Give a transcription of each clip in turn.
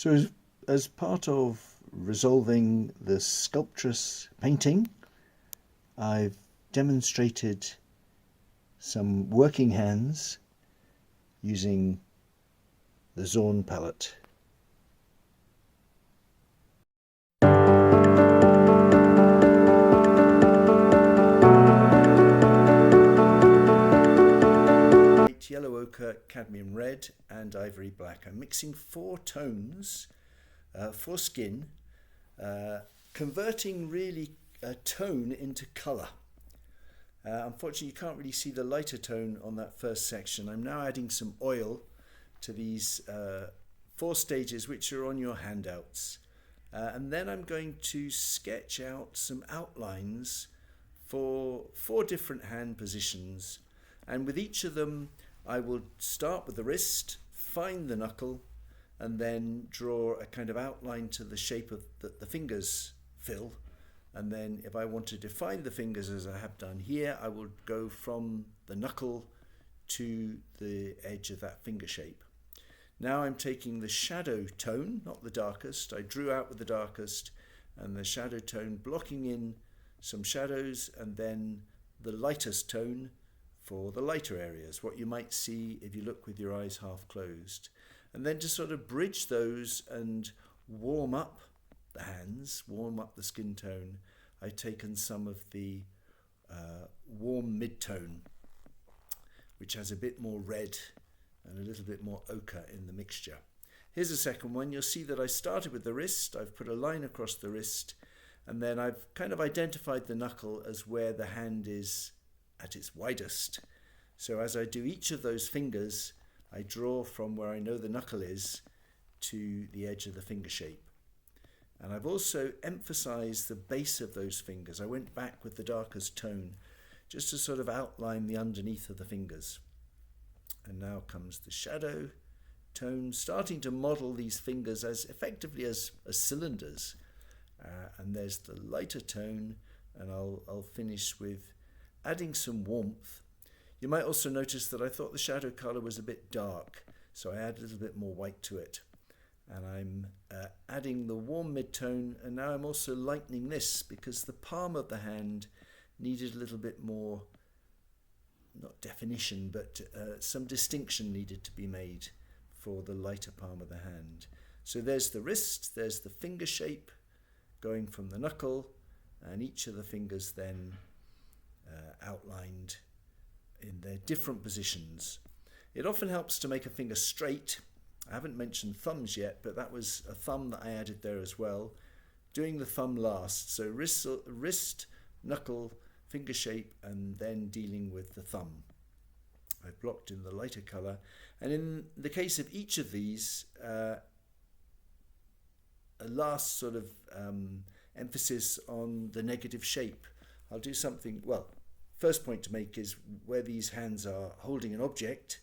So, as part of resolving the Sculptress painting, I've demonstrated some working hands using the Zorn palette. Yellow ochre, cadmium red and ivory black. I'm mixing four tones for skin, converting really a tone into colour. Unfortunately, you can't really see the lighter tone on that first section. I'm now adding some oil to these four stages which are on your handouts. And then I'm going to sketch out some outlines for four different hand positions. And with each of them, I will start with the wrist, find the knuckle, and then draw a kind of outline to the shape of the fingers fill. And then if I want to define the fingers as I have done here, I will go from the knuckle to the edge of that finger shape. Now I'm taking the shadow tone, not the darkest. I drew out with the darkest, and the shadow tone blocking in some shadows, and then the lightest tone for the lighter areas, what you might see if you look with your eyes half closed. And then to sort of bridge those and warm up the hands, warm up the skin tone, I've taken some of the warm mid-tone, which has a bit more red and a little bit more ochre in the mixture. Here's a second one. You'll see that I started with the wrist. I've put a line across the wrist, and then I've kind of identified the knuckle as where the hand is at its widest. So as I do each of those fingers, I draw from where I know the knuckle is to the edge of the finger shape. And I've also emphasized the base of those fingers. I went back with the darkest tone just to sort of outline the underneath of the fingers. And now comes the shadow tone, starting to model these fingers as effectively as cylinders. And there's the lighter tone, and I'll finish with adding some warmth. You might also notice that I thought the shadow colour was a bit dark, so I add a little bit more white to it. And I'm adding the warm mid-tone, and now I'm also lightening this because the palm of the hand needed a little bit more, not definition, but some distinction needed to be made for the lighter palm of the hand. So there's the wrist, there's the finger shape going from the knuckle, and each of the fingers then outlined in their different positions. It often helps to make a finger straight. I haven't mentioned thumbs yet, but that was a thumb that I added there as well. Doing the thumb last, so wrist, knuckle, finger shape, and then dealing with the thumb. I've blocked in the lighter colour, and in the case of each of these, a last sort of emphasis on the negative shape. I'll do something, well, first point to make is where these hands are holding an object,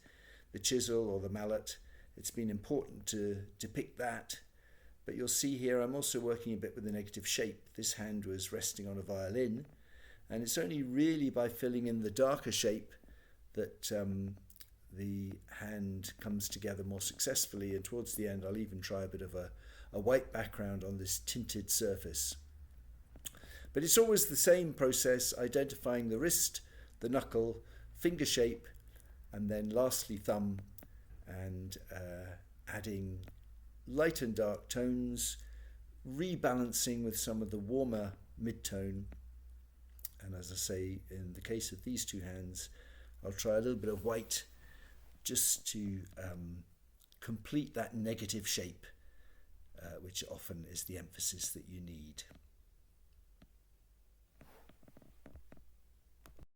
the chisel or the mallet. It's been important to depict that, but you'll see here I'm also working a bit with the negative shape. This hand was resting on a violin, and it's only really by filling in the darker shape that the hand comes together more successfully, and towards the end I'll even try a bit of a white background on this tinted surface. But it's always the same process, identifying the wrist, the knuckle, finger shape, and then lastly thumb, and adding light and dark tones, rebalancing with some of the warmer mid-tone. And as I say, in the case of these two hands, I'll try a little bit of white just to complete that negative shape, which often is the emphasis that you need.